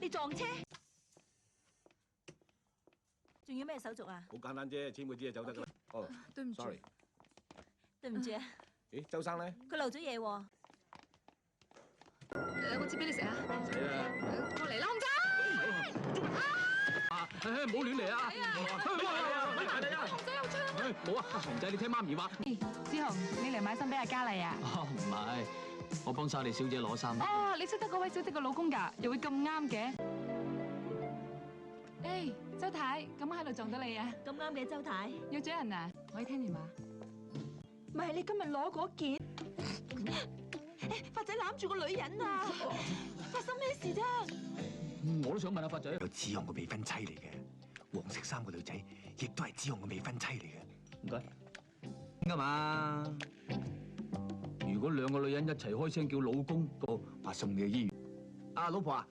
你撞車？仲要咩手續啊？好簡單啫，簽個字就走得㗎啦。哦，對唔住 sorry。對唔住啊，咦，周生咧？佢漏咗嘢喎。我接俾你食啊！唔使啦。過嚟啦，紅仔！唔好亂嚟啊！紅仔有槍！冇啊，紅仔，你聽媽咪話。志雄，你嚟買衫俾阿嘉麗啊？唔係，我幫莎莉小姐攞衫。哦，你識得嗰位小姐嘅老公㗎，又會咁啱嘅？誒，周太，咁喺度撞到你啊！咁啱嘅，周太。約咗人啊？可以聽電話。咪係你今日攞嗰件？發仔攬住個女人啊！發生咩事啫？我都想問下發仔。有子雄嘅未婚妻嚟嘅，黃色衫個女仔亦都係子雄嘅未婚妻嚟嘅。唔該。啱嘛？如果兩個女人一齊開聲叫老公，我送你去醫院。啊，老婆啊，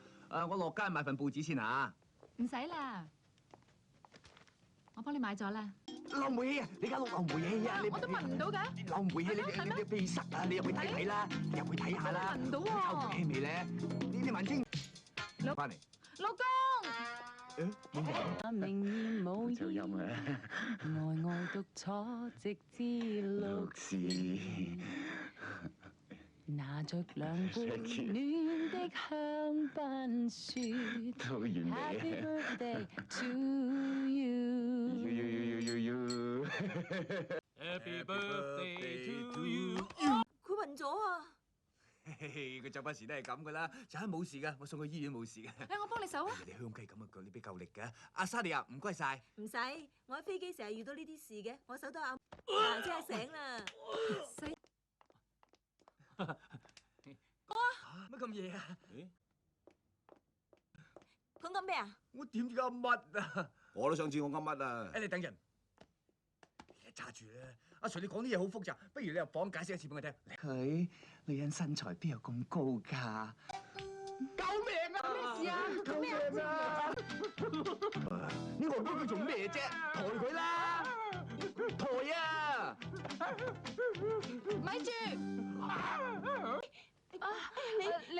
我落街買份報紙先啊。唔使啦，我幫你買咗啦。漏煤氣啊！你間屋漏煤氣啊！我都聞唔到嘅。漏煤氣，你鼻塞啊！你入去睇睇啦，入去睇下啦。聞唔到喎。抽煤氣未咧？你問清。翻嚟。老公。誒，明豔無就音啊！呆呆獨坐，直至六時。拿着兩杯暖的香檳雪都完美啊 Happy birthday to you。 Happy birthday to you。佢暈咗啊！佢周不時都係咁噶啦，就係冇事噶，我送去醫院冇事嘅。我幫你手啊！你香雞咁嘅腳，你俾夠力㗎。阿莎莉啊，唔該晒。唔使，我喺飛機成日遇到呢啲事嘅，我手都啱，即係醒啦。乜咁夜啊？講緊咩啊？我點知噏乜啊？我都想知我噏乜啊！誒，你等陣，你揸住啦。阿 Sir，你講啲嘢好複雜，不如你入房解釋一次俾我聽。佢女人身材邊有咁高㗎？救命啊！咩事啊？救命啊！呢個妹佢做咩啫？抬佢啦！抬啊！咪住！你